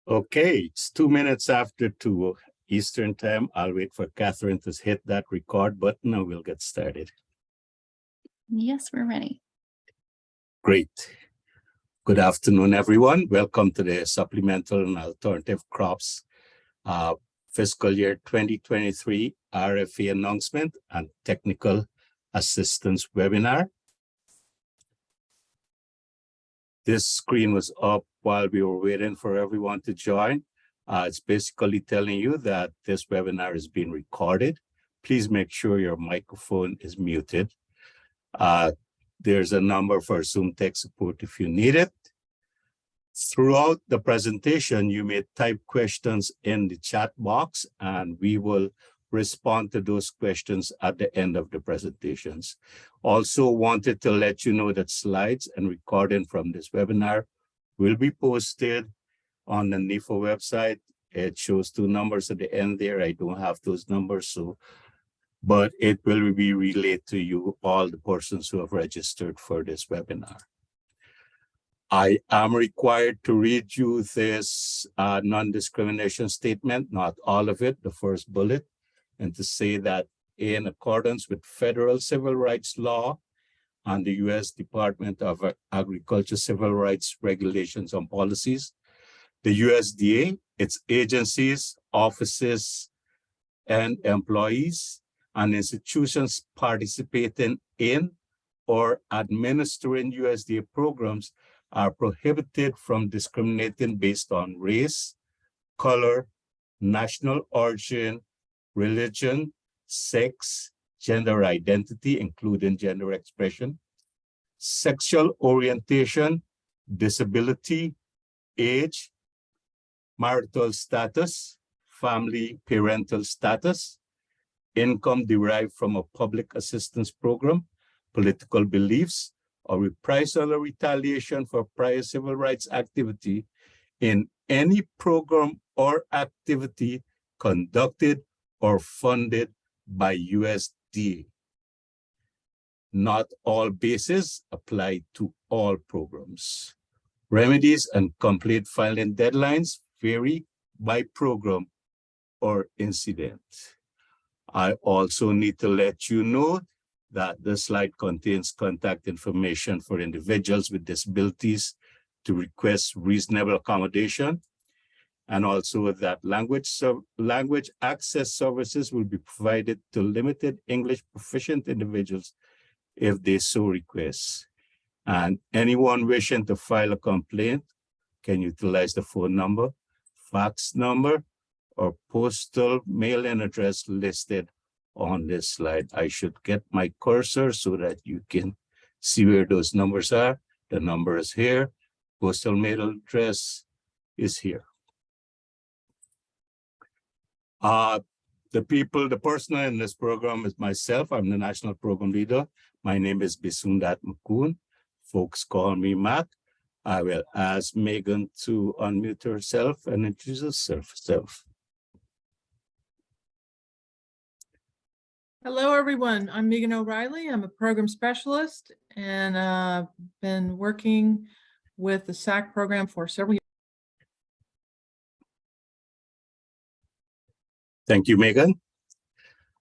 Okay, it's 2 minutes after 2 Eastern time. I'll wait for Catherine to hit that record button and we'll get started. Yes, we're ready. Great. Good afternoon, everyone. Welcome to the Supplemental and Alternative Crops Fiscal Year 2023 RFA Announcement and Technical Assistance Webinar. This screen was up while we were waiting for everyone to join. It's basically telling you that this webinar is being recorded. Please make sure your microphone is muted. There's a number for Zoom tech support if you need it. Throughout the presentation, you may type questions in the chat box and we will respond to those questions at the end of the presentations. Also wanted to let you know that slides and recording from this webinar will be posted on the NIFA website. It shows 2 numbers at the end there. I don't have those numbers, but it will be relayed to you, all the persons who have registered for this webinar. I am required to read you this non-discrimination statement, not all of it, the first bullet, and to say that in accordance with federal civil rights law and the U.S. Department of Agriculture civil rights regulations and policies, the USDA, its agencies, offices, and employees and institutions participating in or administering USDA programs are prohibited from discriminating based on race, color, national origin, religion, sex, gender identity, including gender expression, sexual orientation, disability, age, marital status, family parental status, income derived from a public assistance program, political beliefs, or reprisal or retaliation for prior civil rights activity in any program or activity conducted or funded by USDA. Not all bases apply to all programs. Remedies and complaint filing deadlines vary by program or incident. I also need to let you know that the slide contains contact information for individuals with disabilities to request reasonable accommodation, and also that language access services will be provided to limited English proficient individuals if they so request. And anyone wishing to file a complaint can utilize the phone number, fax number, or postal mailing address listed on this slide. I should get my cursor so that you can see where those numbers are. The number is here. Postal mail address is here. The person in this program is myself. I'm the national program leader. My name is Bisundat Makun. Folks call me Mac. I will ask Megan to unmute herself and introduce herself. Hello, everyone. I'm Megan O'Reilly. I'm a program specialist and been working with the SAC program for several years. Thank you, Megan.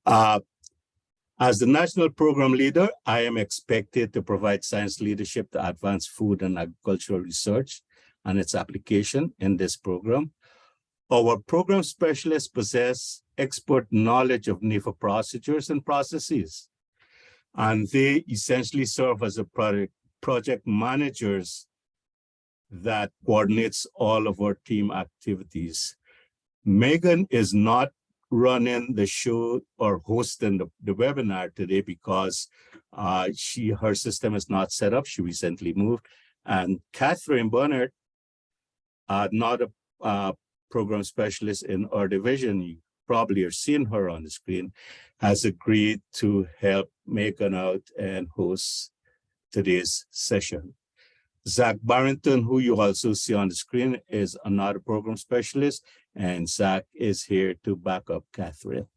As the national program leader, I am expected to provide science leadership to advance food and agricultural research and its application in this program. Our program specialists possess expert knowledge of NIFA procedures and processes, and they essentially serve as a project managers that coordinates all of our team activities. Megan is not running the show or hosting the webinar today because her system is not set up. She recently moved, and Catherine Bernard, not a program specialist in our division, you probably are seeing her on the screen, has agreed to help Megan out and host today's session. Zach Barrington, who you also see on the screen, is another program specialist, and Zach is here to back up Catherine.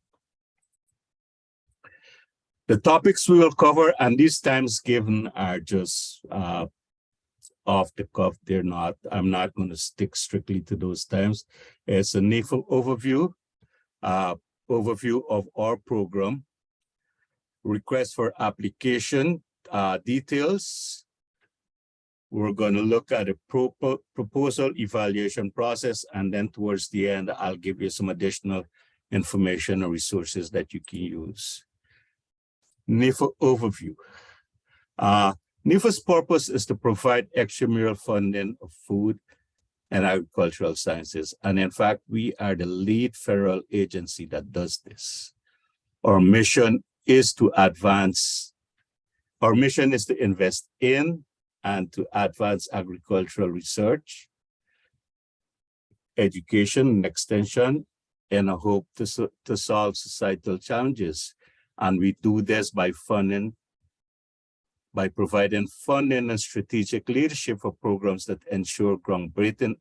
The topics we will cover, and these times given are just off the cuff. They're not. I'm not going to stick strictly to those times. It's a NAFA overview, overview of our program. Request for application details. We're going to look at a proposal evaluation process, and then towards the end, I'll give you some additional information or resources that you can use. NAFA overview. NAFA's purpose is to provide extramural funding of food and agricultural sciences. And in fact, we are the lead federal agency that does this. Our mission is to invest in and to advance agricultural research, education, and extension in a hope to solve societal challenges. And we do this by providing funding and strategic leadership for programs that ensure groundbreaking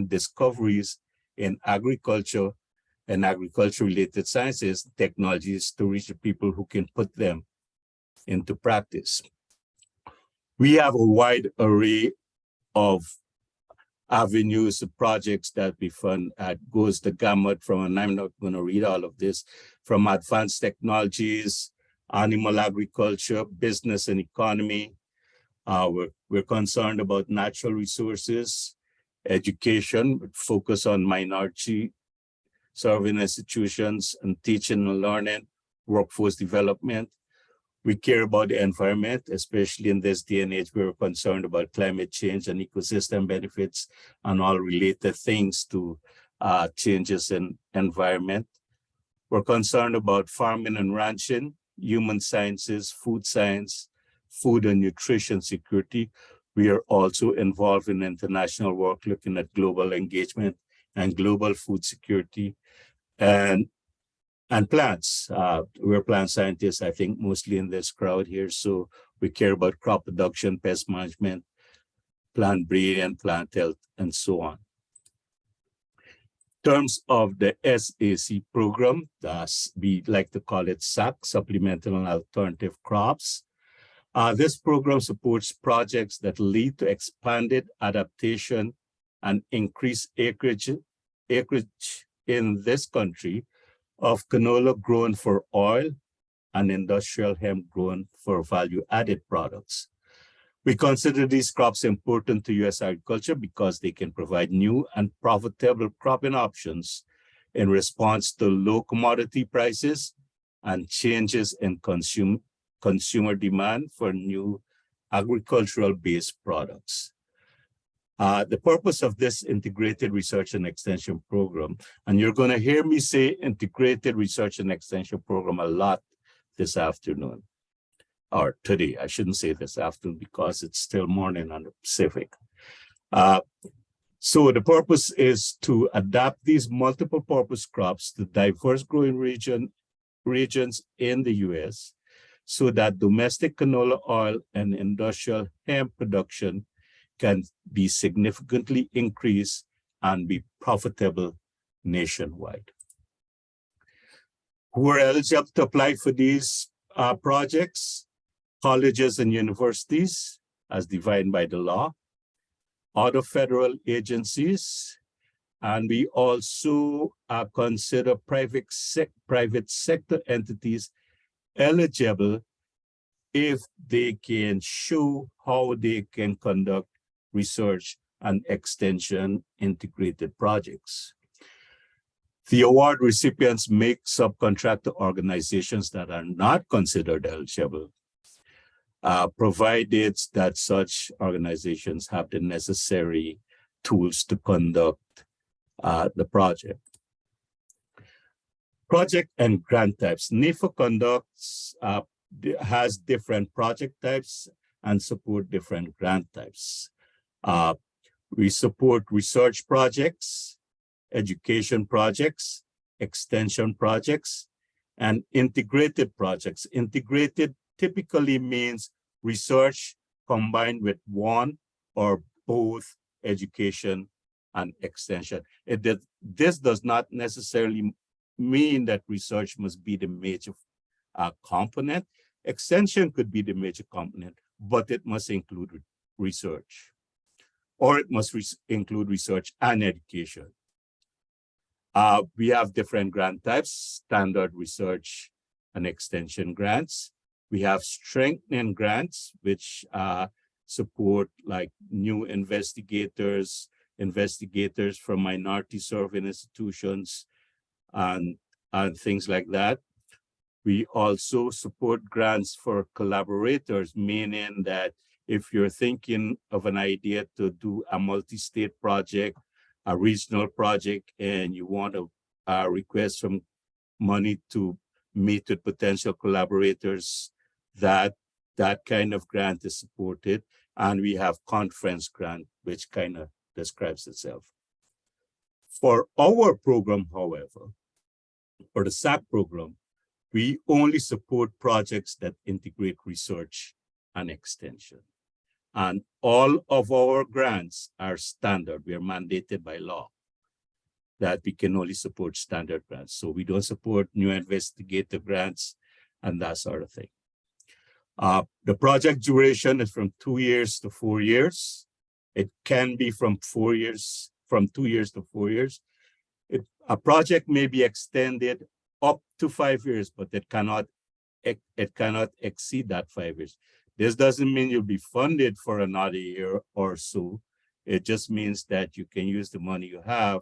discoveries in agriculture and agriculture-related sciences, technologies to reach the people who can put them into practice. We have a wide array of avenues, projects that we fund. Goes the gamut from, and I'm not going to read all of this, from advanced technologies, animal agriculture, business and economy. We're concerned about natural resources, education, focus on minority serving institutions and teaching and learning, workforce development. We care about the environment, especially in this day and age. We're concerned about climate change and ecosystem benefits and all related things to changes in environment. We're concerned about farming and ranching, human sciences, food science, food and nutrition security. We are also involved in international work looking at global engagement and global food security and plants. We're plant scientists, I think, mostly in this crowd here. So we care about crop production, pest management, plant breeding, plant health, and so on. In terms of the SAC program, we like to call it SAC, Supplemental and Alternative Crops. This program supports projects that lead to expanded adaptation and increased acreage in this country of canola grown for oil and industrial hemp grown for value-added products. We consider these crops important to U.S. agriculture because they can provide new and profitable cropping options in response to low commodity prices and changes in consumer demand for new agricultural-based products. The purpose of this integrated research and extension program, and you're going to hear me say integrated research and extension program a lot this afternoon, or today. I shouldn't say this afternoon because it's still morning on the Pacific. So the purpose is to adapt these multiple purpose crops to diverse growing regions in the U.S. so that domestic canola oil and industrial hemp production can be significantly increased and be profitable nationwide. Who are eligible to apply for these projects? Colleges and universities, as defined by the law, other federal agencies, and we also consider private sector entities eligible if they can show how they can conduct research and extension integrated projects. The award recipients make subcontractor organizations that are not considered eligible, provided that such organizations have the necessary tools to conduct the project. Project and grant types. NAFA has different project types and support different grant types. We support research projects, education projects, extension projects, and integrated projects. Integrated typically means research combined with one or both education and extension. This does not necessarily mean that research must be the major component. Extension could be the major component, but it must include research, or it must include research and education. We have different grant types: standard research and extension grants. We have strengthening grants, which support like new investigators from minority serving institutions, and things like that. We also support grants for collaborators, meaning that if you're thinking of an idea to do a multi-state project, a regional project, and you want to request some money to meet with potential collaborators, that kind of grant is supported. And we have conference grant, which kind of describes itself. For our program, however, for the SAC program, we only support projects that integrate research and extension. And all of our grants are standard. We are mandated by law that we can only support standard grants. So we don't support new investigative grants and that sort of thing. The project duration is from 2 years to 4 years. It can be from 2 years to 4 years. A project may be extended up to 5 years, but it cannot exceed that 5 years. This doesn't mean you'll be funded for another year or so. It just means that you can use the money you have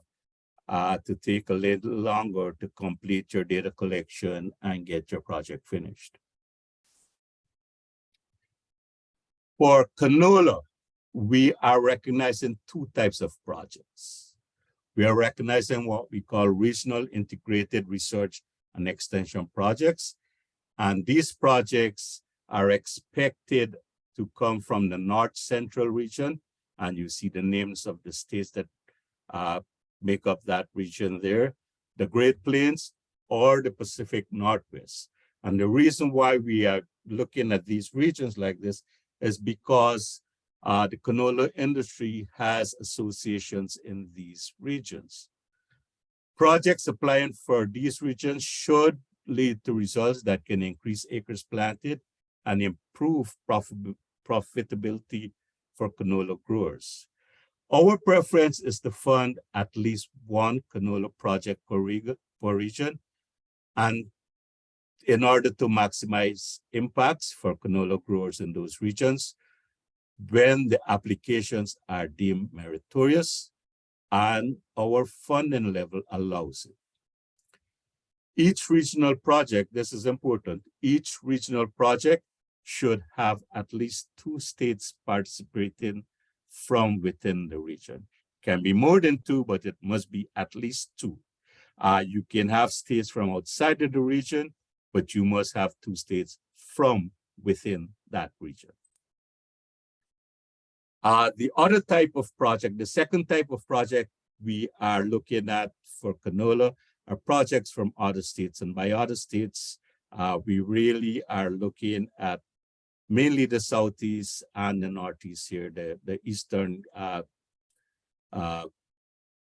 to take a little longer to complete your data collection and get your project finished. For canola, we are recognizing 2 types of projects. We are recognizing what we call regional integrated research and extension projects. And these projects are expected to come from the North Central region. And you see the names of the states that make up that region there, the Great Plains or the Pacific Northwest. And the reason why we are looking at these regions like this is because the canola industry has associations in these regions. Projects applying for these regions should lead to results that can increase acres planted and improve profitability for canola growers. Our preference is to fund at least 1 canola project per region, and in order to maximize impacts for canola growers in those regions, when the applications are deemed meritorious and our funding level allows it. Each regional project, this is important, each regional project should have at least 2 states participating from within the region. Can be more than 2, but it must be at least 2. You can have states from outside of the region, but you must have 2 states from within that region. The other type of project, the second type of project we are looking at for canola are projects from other states. And by other states, we really are looking at mainly the Southeast and the Northeast here, the Eastern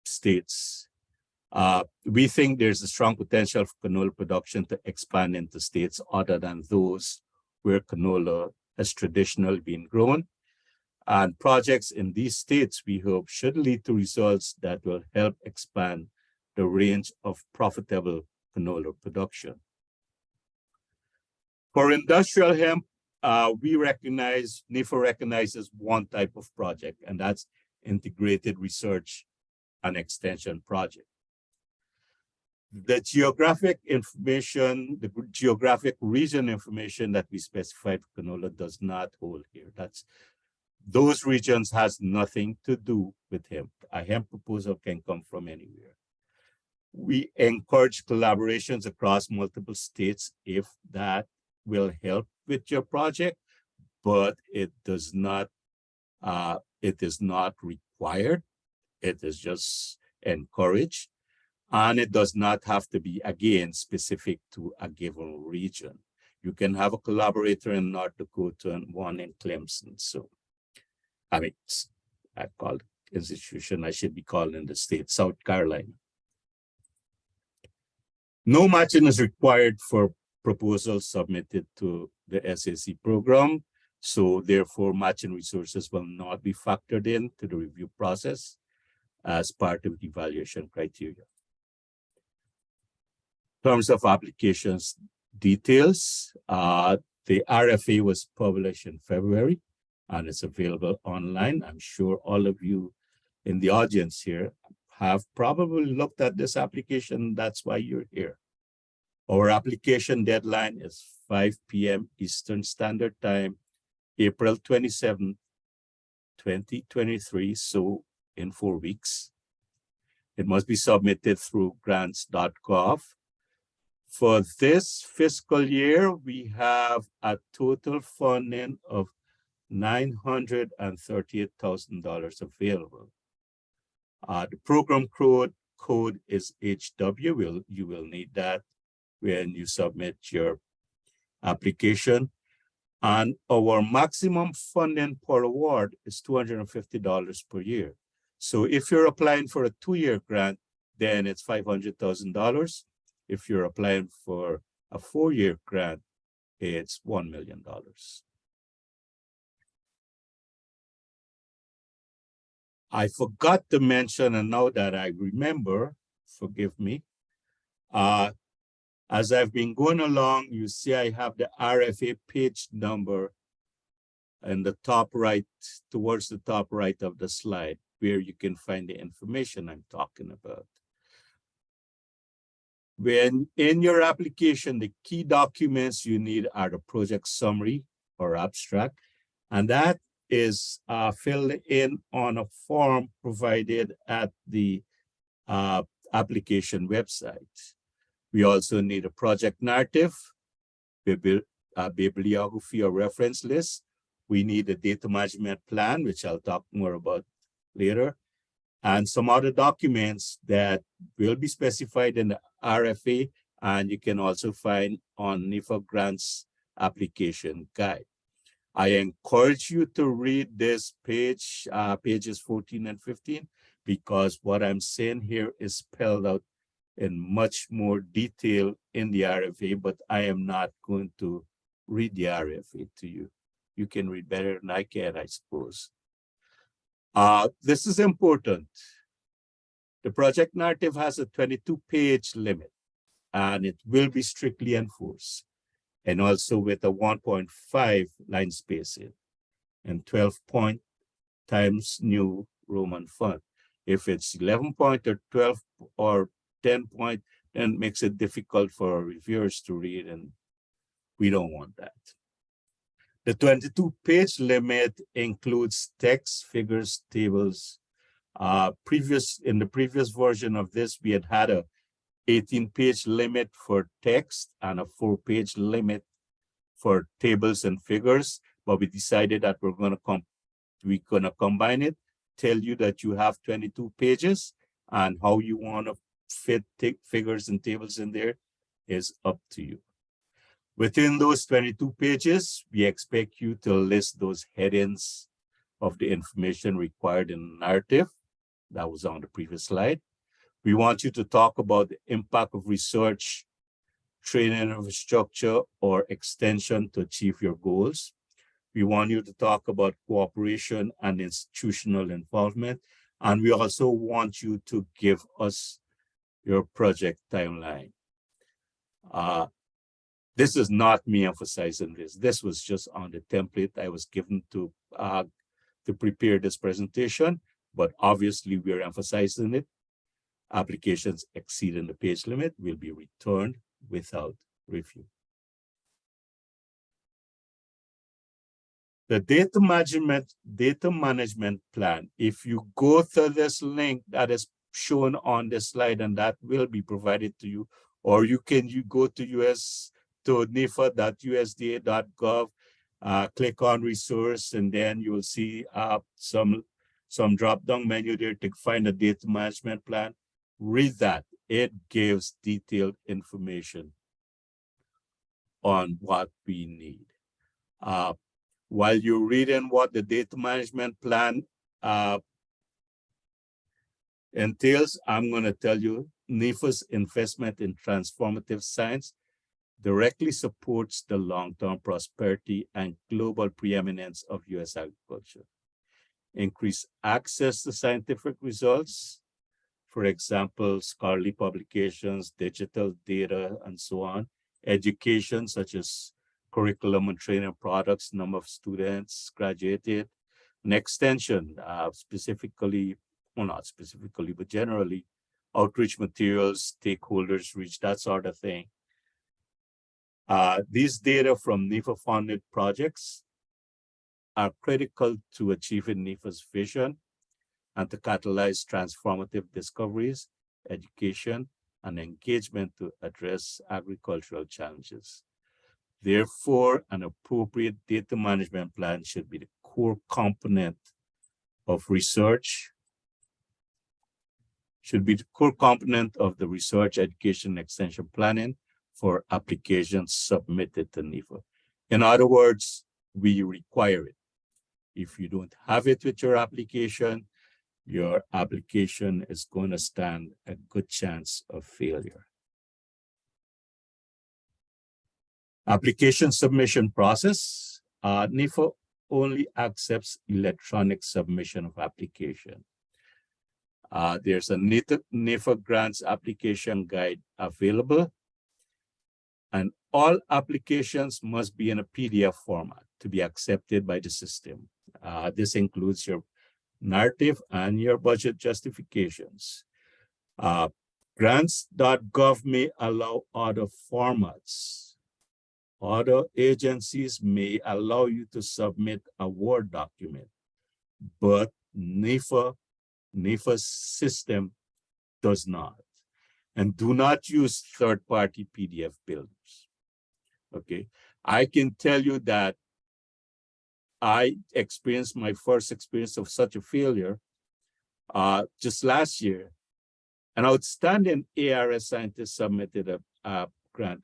states. We think there's a strong potential for canola production to expand into states other than those where canola has traditionally been grown. And projects in these states, we hope, should lead to results that will help expand the range of profitable canola production. For industrial hemp, NIFA recognizes 1 type of project, and that's integrated research and extension project. The geographic information, the geographic region information that we specified for canola does not hold here. Those regions has nothing to do with hemp. A hemp proposal can come from anywhere. We encourage collaborations across multiple states if that will help with your project, but it is not required. It is just encouraged. And it does not have to be, again, specific to a given region. You can have a collaborator in North Dakota and one in Clemson. So, I mean, I called institution, I should be calling in the state, South Carolina. No matching is required for proposals submitted to the SAC program. So therefore, matching resources will not be factored into the review process as part of the evaluation criteria. In terms of applications details, the RFA was published in February and it's available online. I'm sure all of you in the audience here have probably looked at this application. That's why you're here. Our application deadline is 5 p.m. Eastern Standard Time, April 27, 2023, so in 4 weeks. It must be submitted through grants.gov. For this fiscal year, we have a total funding of $938,000 available. The program code is HW. You will need that when you submit your application. And our maximum funding per award is $250 per year. So if you're applying for a 2-year grant, then it's $500,000. If you're applying for a 4-year grant, it's $1 million. I forgot to mention, and now that I remember, forgive me, as I've been going along, you see I have the RFA page number in the top right, towards the top right of the slide, where you can find the information I'm talking about. When in your application, the key documents you need are the project summary or abstract, and that is filled in on a form provided at the application website. We also need a project narrative, bibliography or reference list. We need a data management plan, which I'll talk more about later, and some other documents that will be specified in the RFA, and you can also find on NIFA grants application guide. I encourage you to read this page, pages 14 and 15, because what I'm saying here is spelled out in much more detail in the RFA, but I am not going to read the RFA to you. You can read better than I can, I suppose. This is important. The project narrative has a 22-page limit, and it will be strictly enforced, and also with a 1.5 line spacing and 12 point times New Roman font. If it's 11 point or 12 or 10 point, then it makes it difficult for reviewers to read, and we don't want that. The 22-page limit includes text, figures, tables. In the previous version of this, we had a 18-page limit for text and a 4-page limit for tables and figures, but we decided that we're gonna combine it, tell you that you have 22 pages, and how you want to fit figures and tables in there is up to you. Within those 22 pages, we expect you to list those headings of the information required in the narrative. That was on the previous slide. We want you to talk about the impact of research, training infrastructure, or extension to achieve your goals. We want you to talk about cooperation and institutional involvement. And we also want you to give us your project timeline. This is not me emphasizing this. This was just on the template I was given to prepare this presentation, but obviously we're emphasizing it. Applications exceeding the page limit will be returned without review. The data management plan, if you go to this link that is shown on this slide, and that will be provided to you, or you go to nifa.usda.gov, click on resource, and then you will see some drop-down menu there to find a data management plan. Read that. It gives detailed information on what we need. While you're reading what the data management plan entails, I'm going to tell you NIFA's investment in transformative science directly supports the long-term prosperity and global preeminence of U.S. agriculture. Increase access to scientific results, for example, scholarly publications, digital data, and so on. Education, such as curriculum and training products, number of students graduated, and extension, specifically, well, not specifically, but generally, outreach materials, stakeholders reach, that sort of thing. These data from NIFA-funded projects are critical to achieving NIFA's vision and to catalyze transformative discoveries, education, and engagement to address agricultural challenges. Therefore, an appropriate data management plan should be the core component of research, should be the core component of the research, education, and extension planning for applications submitted to NIFA. In other words, we require it. If you don't have it with your application is going to stand a good chance of failure. Application submission process. NIFA only accepts electronic submission of application. There's a NIFA grants application guide available, and all applications must be in a PDF format to be accepted by the system. This includes your narrative and your budget justifications. Grants.gov may allow other formats. Other agencies may allow you to submit a Word document, but NIFA's system does not. And do not use third-party PDF builders. Okay, I can tell you that I experienced my first experience of such a failure just last year. An outstanding ARS scientist submitted a grant.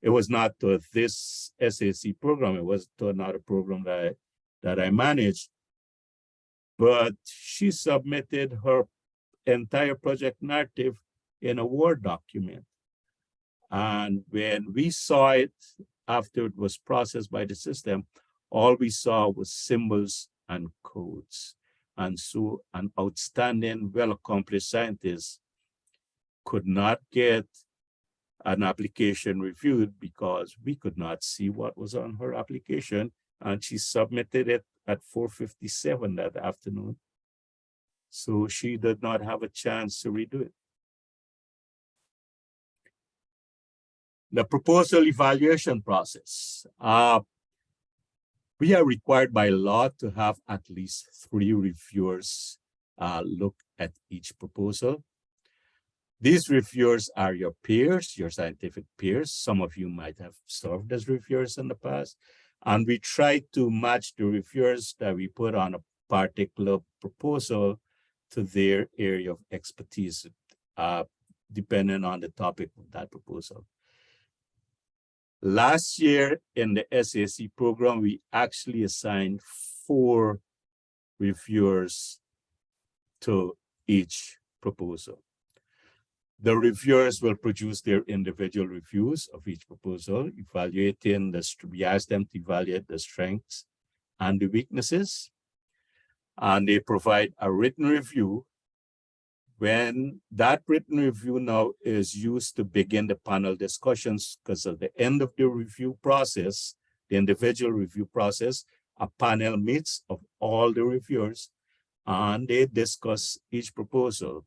It was not to this SAC program. It was to another program that I managed. But she submitted her entire project narrative in a Word document. And when we saw it after it was processed by the system, all we saw was symbols and codes. And so an outstanding, well-accomplished scientist could not get an application reviewed because we could not see what was on her application. And she submitted it at 4:57 that afternoon. So she did not have a chance to redo it. The proposal evaluation process. We are required by law to have at least 3 reviewers look at each proposal. These reviewers are your peers, your scientific peers. Some of you might have served as reviewers in the past. And we try to match the reviewers that we put on a particular proposal to their area of expertise, depending on the topic of that proposal. Last year in the SAC program, we actually assigned 4 reviewers to each proposal. The reviewers will produce their individual reviews of each proposal, we ask them to evaluate the strengths and the weaknesses, and they provide a written review. When that written review now is used to begin the panel discussions, because at the end of the review process, the individual review process, a panel meets of all the reviewers and they discuss each proposal.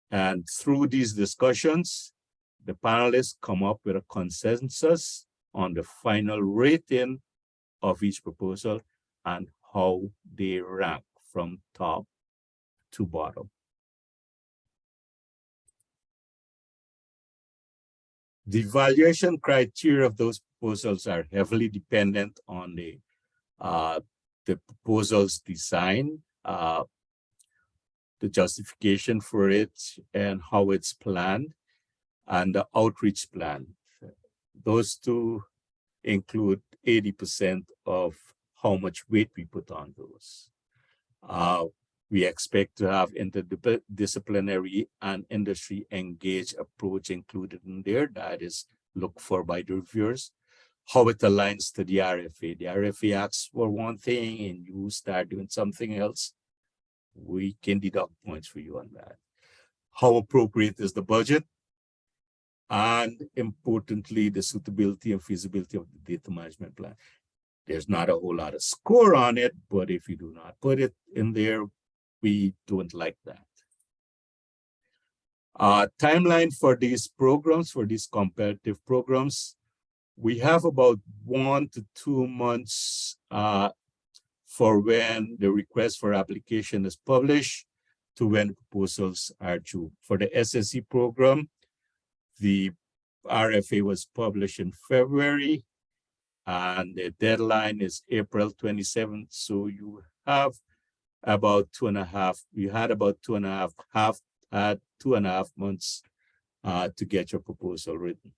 And through these discussions, the panelists come up with a consensus on the final rating of each proposal and how they rank from top to bottom. The evaluation criteria of those proposals are heavily dependent on the proposal's design, the justification for it, and how it's planned, and the outreach plan. Those two include 80% of how much weight we put on those. We expect to have interdisciplinary and industry engaged approach included in there. That is looked for by the reviewers. How it aligns to the RFA. The RFA asks for one thing and you start doing something else. We can deduct points for you on that. How appropriate is the budget? And importantly, the suitability and feasibility of the data management plan. There's not a whole lot of score on it, but if you do not put it in there, we don't like that. Timeline for these programs, for these comparative programs, we have about 1 to 2 months for when the request for application is published to when proposals are due. For the SSE program, the RFA was published in February and the deadline is April 27th. So you have about 2.5, you had about 2.5 months to get your proposal written.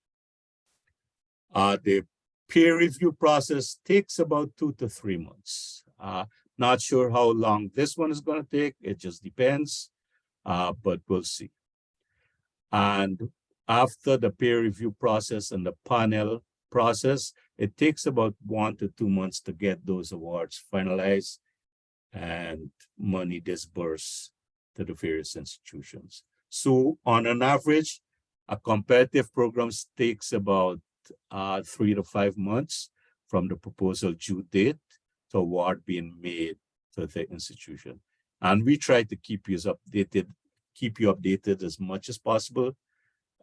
The peer review process takes about 2 to 3 months. Not sure how long this one is going to take. It just depends, but we'll see. And after the peer review process and the panel process, it takes about 1 to 2 months to get those awards finalized and money disbursed to the various institutions. So on an average, a comparative program takes about 3 to 5 months from the proposal due date to award being made to the institution. And we try to keep you updated as much as possible.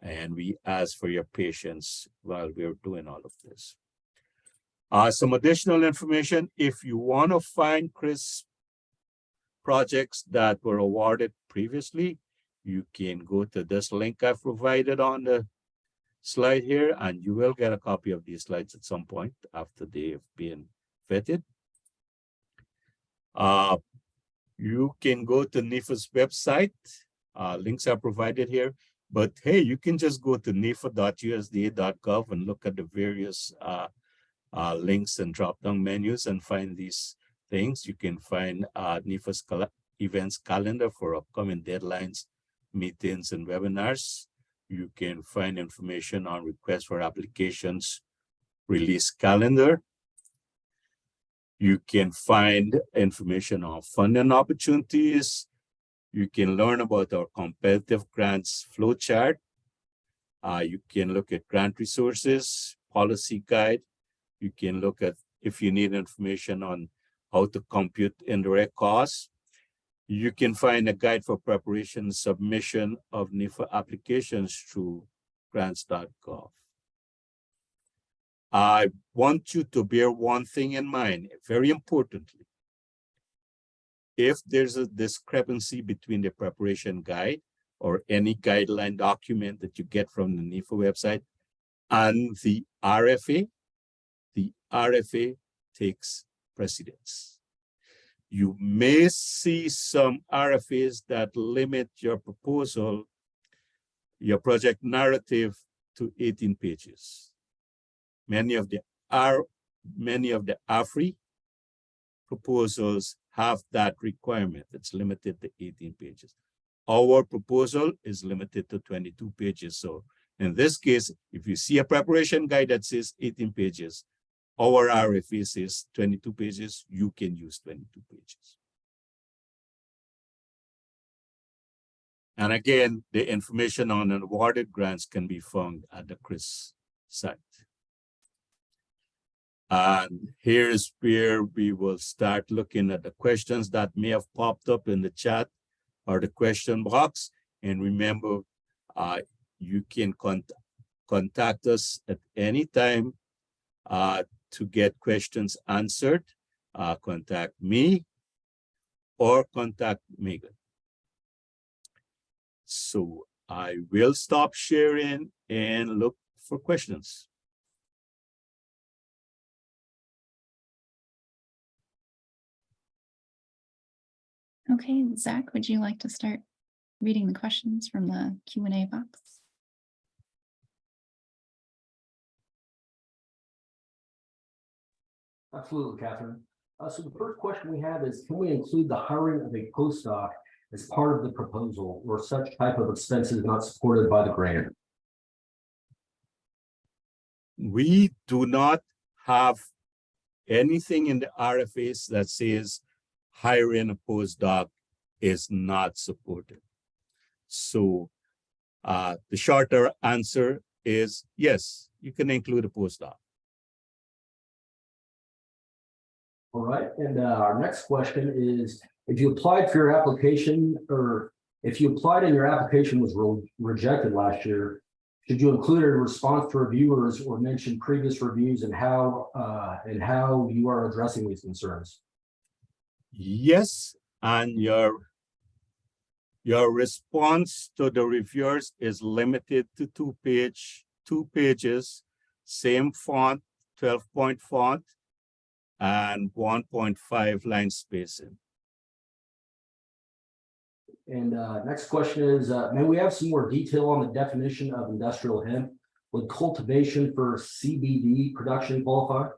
And we ask for your patience while we're doing all of this. Some additional information, if you want to find Chris projects that were awarded previously, you can go to this link I've provided on the slide here, and you will get a copy of these slides at some point after they've been vetted. You can go to NIFA's website. Links are provided here. But hey, you can just go to nifa.usda.gov and look at the various links and drop-down menus and find these things. You can find NIFA's events calendar for upcoming deadlines, meetings, and webinars. You can find information on requests for applications, release calendar. You can find information on funding opportunities. You can learn about our competitive grants flowchart. You can look at grant resources, policy guide. You can look at if you need information on how to compute indirect costs. You can find a guide for preparation and submission of NIFA applications through grants.gov. I want you to bear one thing in mind, very importantly. If there's a discrepancy between the preparation guide or any guideline document that you get from the NIFA website and the RFA takes precedence. You may see some RFAs that limit your proposal, your project narrative to 18 pages. Many of the AFRI proposals have that requirement. It's limited to 18 pages. Our proposal is limited to 22 pages. So in this case, if you see a preparation guide that says 18 pages, our RFA says 22 pages, you can use 22 pages. And again, the information on awarded grants can be found at the CRIS site. And here's where we will start looking at the questions that may have popped up in the chat or the question box. And remember, you can contact us at any time to get questions answered. Contact me or contact Megan. So I will stop sharing and look for questions. Okay, Zach, would you like to start reading the questions from the Q&A box? Absolutely, Catherine. So the first question we have is, can we include the hiring of a postdoc as part of the proposal, or such type of expenses not supported by the grant? We do not have anything in the RFAs that says hiring a postdoc is not supported. So the shorter answer is yes, you can include a postdoc. All right, and our next question is, if you applied for your application, or if you applied and your application was rejected last year, should you include a response to reviewers or mention previous reviews and how you are addressing these concerns? Yes, and your response to the reviewers is limited to two pages, same font, 12-point font, and 1.5 line spacing. And next question is, may we have some more detail on the definition of industrial hemp? Would cultivation for CBD production qualify?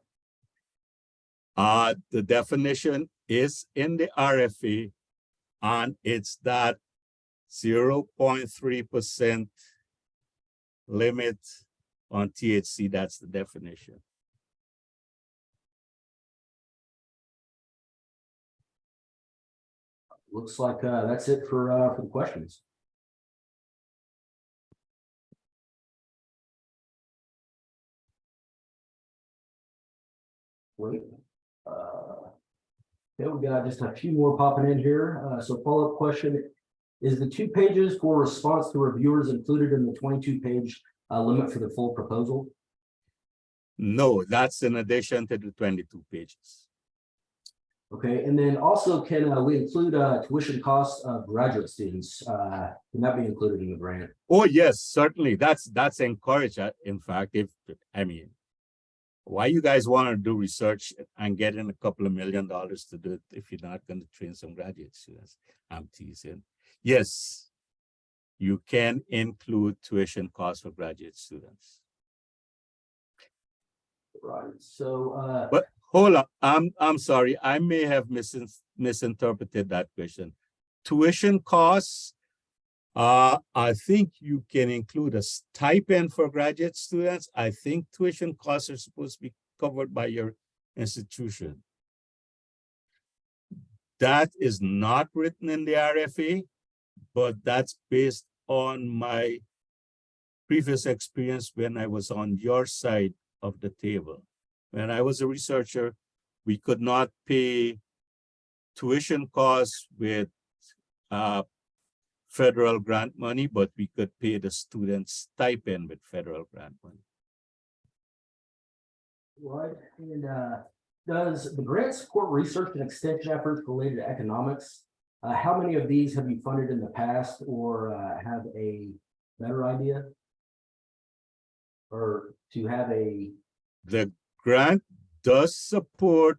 The definition is in the RFA, and it's that 0.3% limit on THC. That's the definition. Looks like that's it for the questions. Great. Okay, we got just a few more popping in here. So follow-up question, is the 2 pages for response to reviewers included in the 22-page limit for the full proposal? No, that's in addition to the 22 pages. Okay, and then also can we include tuition costs of graduate students? Can that be included in the grant? Oh yes, certainly. That's encouraged. In fact, why you guys want to do research and get in a couple of $1 million to do it if you're not going to train some graduate students? I'm teasing. Yes, you can include tuition costs for graduate students. Right. So but hold on, I'm sorry, I may have misinterpreted that question. Tuition costs, I think you can include a stipend for graduate students. I think tuition costs are supposed to be covered by your institution. That is not written in the RFA, but that's based on my previous experience when I was on your side of the table. When I was a researcher, we could not pay tuition costs with federal grant money, but we could pay the student stipend with federal grant money. right, and does the grant support research and extension efforts related to economics? How many of these have you funded in the past, or have a better idea? Or to have a... The grant does support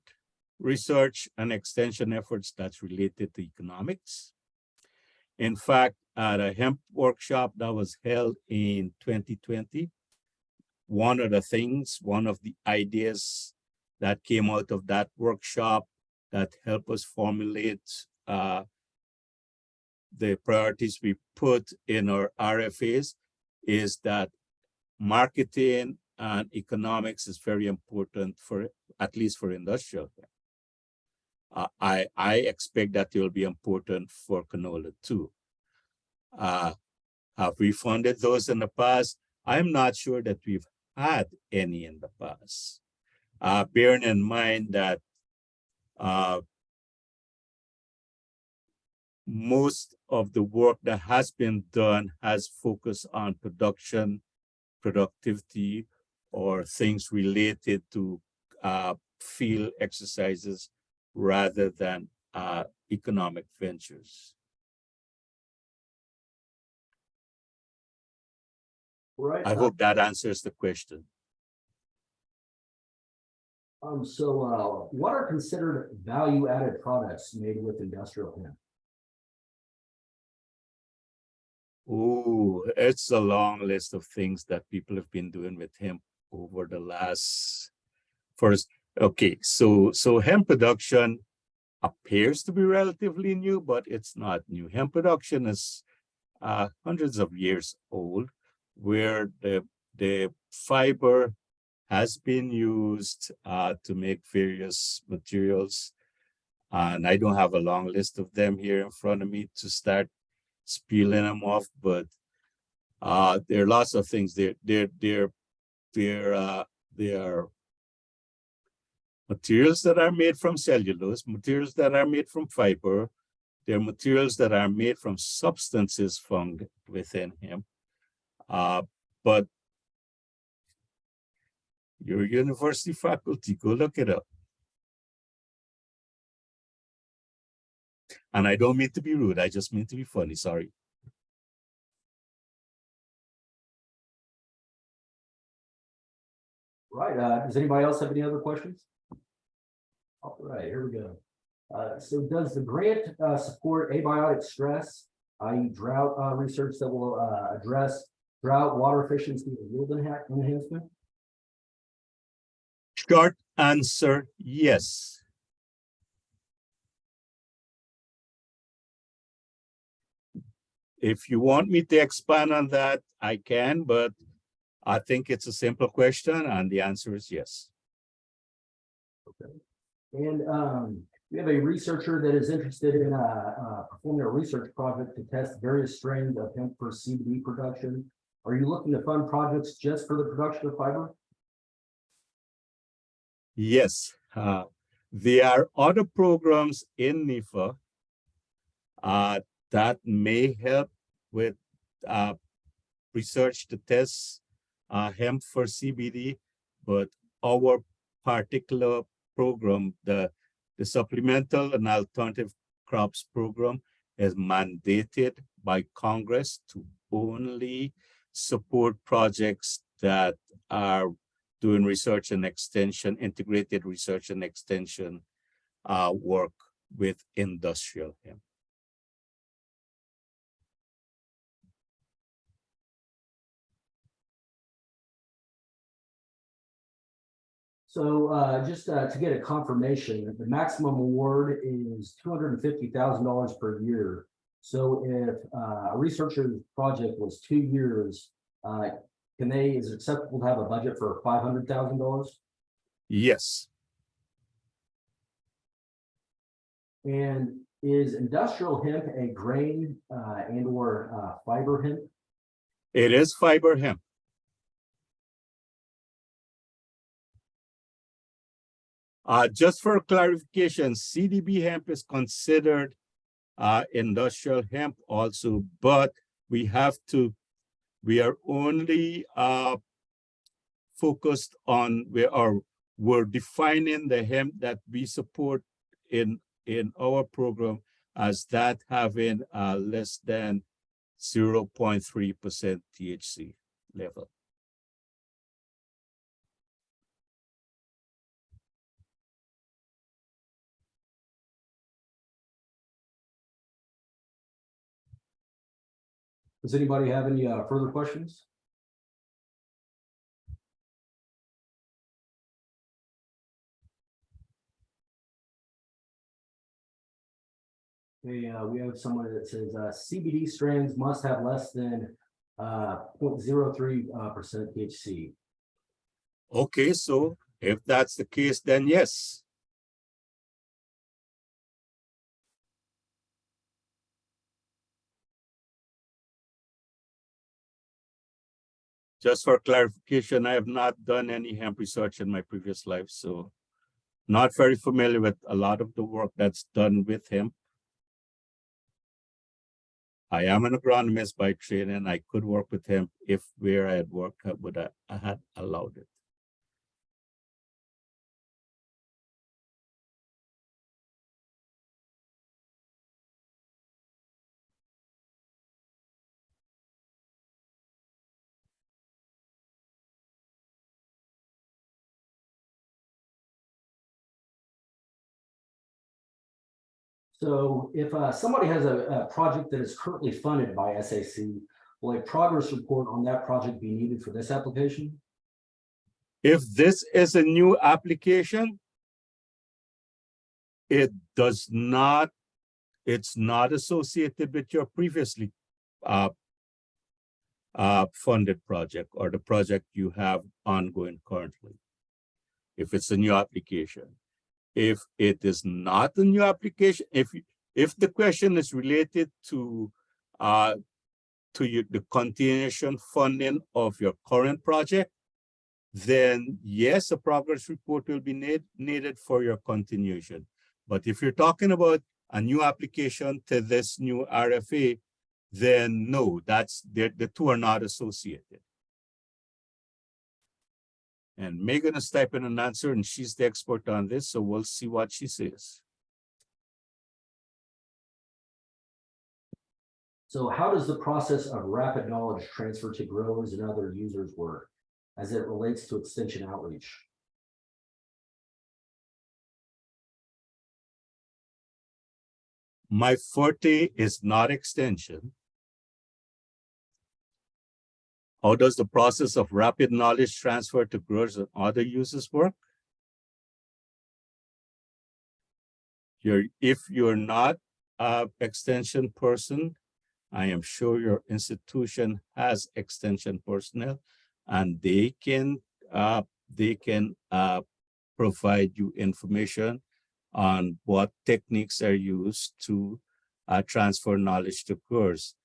research and extension efforts that's related to economics. In fact, at a hemp workshop that was held in 2020, one of the ideas that came out of that workshop that helped us formulate the priorities we put in our RFAs is that marketing and economics is very important for, at least for industrial. I expect that it will be important for canola too. Have we funded those in the past? I'm not sure that we've had any in the past. Bearing in mind that most of the work that has been done has focused on production, productivity, or things related to field exercises rather than economic ventures. Right. I hope that answers the question. So what are considered value-added products made with industrial hemp? Oh, it's a long list of things that people have been doing with hemp over the last. First, Okay, so hemp production appears to be relatively new, but it's not new. Hemp production is hundreds of years old, where the fiber has been used to make various materials. And I don't have a long list of them here in front of me to start spilling them off, but there are lots of things. There are materials that are made from cellulose, materials that are made from fiber. There are materials that are made from substances found within hemp. But your university faculty, go look it up. And I don't mean to be rude, I just mean to be funny, sorry. Right, does anybody else have any other questions? All right, here we go. So does the grant support abiotic stress, i.e. drought research that will address drought, water efficiency, and yield enhancement? Short answer, yes. If you want me to expand on that, I can, but I think it's a simple question and the answer is yes. Okay. And we have a researcher that is interested in performing a research project to test various strains of hemp for CBD production. Are you looking to fund projects just for the production of fiber? Yes, there are other programs in NIFA that may help with research to test hemp for CBD, but our particular program, the Supplemental and Alternative Crops program, is mandated by Congress to only support projects that are doing research and extension, integrated research and extension work with industrial hemp. So just to get a confirmation, the maximum award is $250,000 per year. So if a researcher's project was 2 years, is it acceptable to have a budget for $500,000? Yes. And is industrial hemp a grain and or fiber hemp? It is fiber hemp. Just for clarification, CDB hemp is considered industrial hemp also, but we are only focused on, we're defining the hemp that we support in our program as that having less than 0.3% THC level. Does anybody have any further questions? Okay, we have someone that says CBD strands must have less than 0.03% THC. Okay, so if that's the case, then yes. Just for clarification, I have not done any hemp research in my previous life, so not very familiar with a lot of the work that's done with hemp. I am an agronomist by training. I could work with hemp if where I had worked I had allowed it. So if somebody has a project that is currently funded by SAC, will a progress report on that project be needed for this application? If this is a new application, it does not, it's not associated with your previously funded project or the project you have ongoing currently. If it's a new application. If it is not a new application, if the question is related to the continuation funding of your current project, then yes, a progress report will be needed for your continuation. But if you're talking about a new application to this new RFA, then no, the two are not associated. And Megan is typing an answer and she's the expert on this, so we'll see what she says. So how does the process of rapid knowledge transfer to growers and other users work as it relates to extension outreach? My forte is not extension. How does the process of rapid knowledge transfer to growers and other users work? If you're not an extension person, I am sure your institution has extension personnel, and they can provide you information on what techniques are used to transfer knowledge to growers.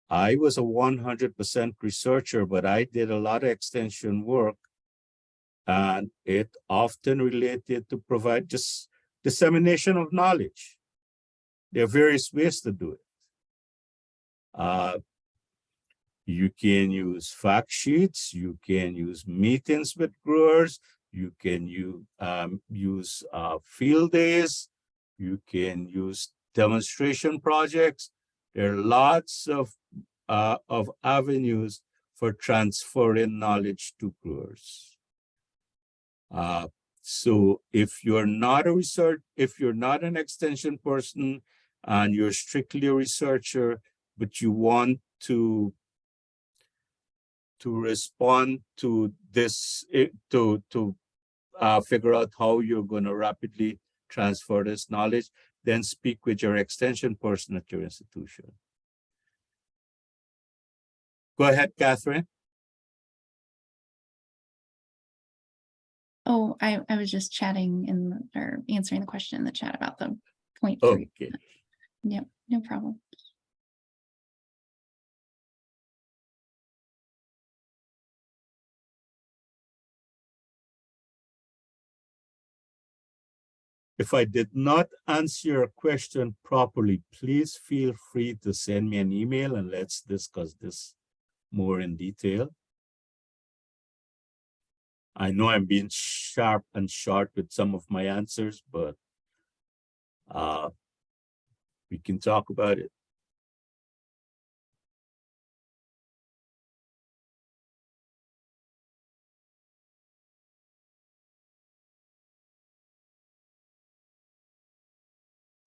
I was a 100% researcher, but I did a lot of extension work, and it often related to provide just dissemination of knowledge. There are various ways to do it. You can use fact sheets, you can use meetings with growers, you can use field days, you can use demonstration projects. There are lots of avenues for transferring knowledge to growers. So if you're not an extension person and you're strictly a researcher, but you want to respond to this, to figure out how you're going to rapidly transfer this knowledge, then speak with your extension person at your institution. Go ahead, Catherine. Oh, I was just chatting or answering the question in the chat about the 0.3. Okay. Yep, no problem. If I did not answer your question properly, please feel free to send me an email and let's discuss this more in detail. I know I'm being sharp and short with some of my answers, but we can talk about it.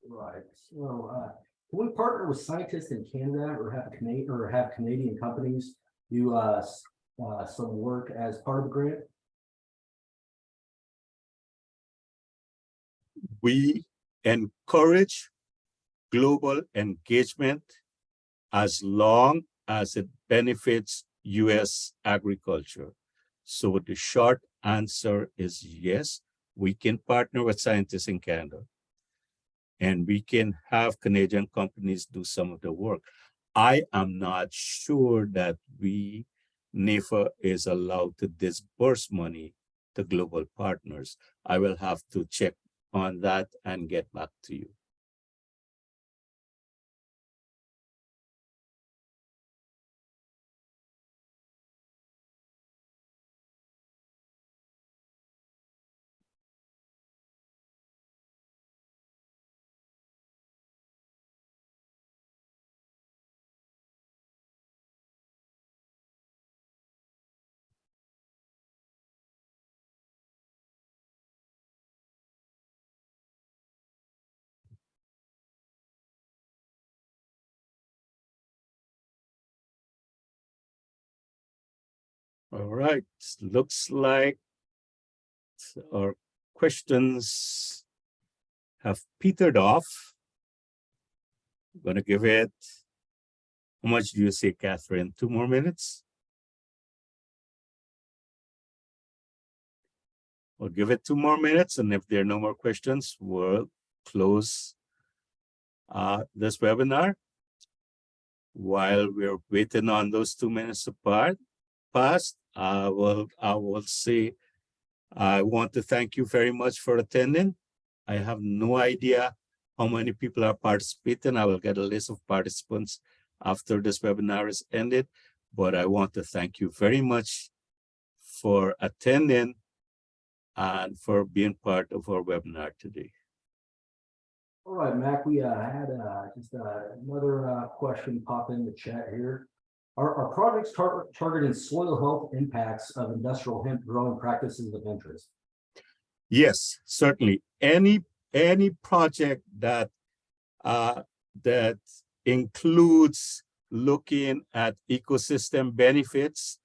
Right. So can we partner with scientists in Canada or have Canadian companies do some work as part of the grant? We encourage global engagement as long as it benefits U.S. agriculture. So the short answer is yes, we can partner with scientists in Canada, and we can have Canadian companies do some of the work. I am not sure that NIFA is allowed to disburse money to global partners. I will have to check on that and get back to you. All right, looks like our questions have petered off, I'm going to give it, how much do you say, Catherine? 2 more minutes? We'll give it 2 more minutes, and if there are no more questions, we'll close this webinar. While we're waiting on those 2 minutes past, I will say I want to thank you very much for attending. I have no idea how many people are participating. I will get a list of participants after this webinar is ended, but I want to thank you very much for attending and for being part of our webinar today. All right, Mac, we had just another question pop in the chat here. Are projects targeting soil health impacts of industrial hemp growing practices of interest? Yes, certainly. Any project that that includes looking at ecosystem benefits,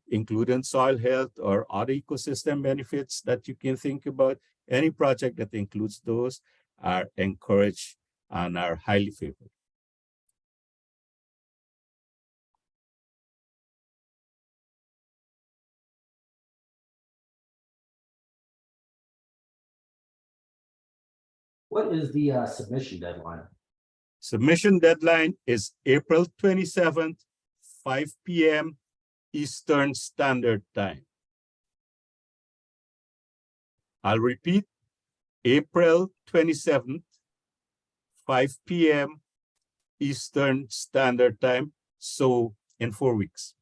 including soil health or other ecosystem benefits that you can think about, any project that includes those are encouraged and are highly favored. What is the submission deadline? Submission deadline is April 27th, 5 p.m. Eastern Standard Time. I'll repeat, April 27th, 5 p.m. Eastern Standard Time, so in 4 weeks.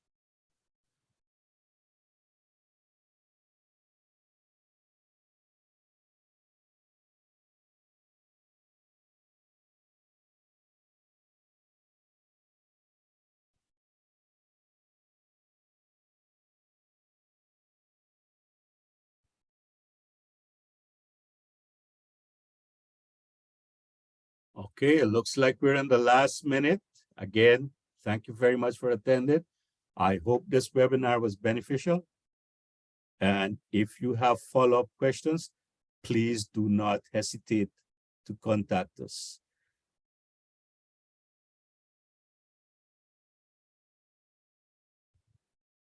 Okay, it looks like we're in the last minute. Again, thank you very much for attending. I hope this webinar was beneficial. And if you have follow-up questions, please do not hesitate to contact us.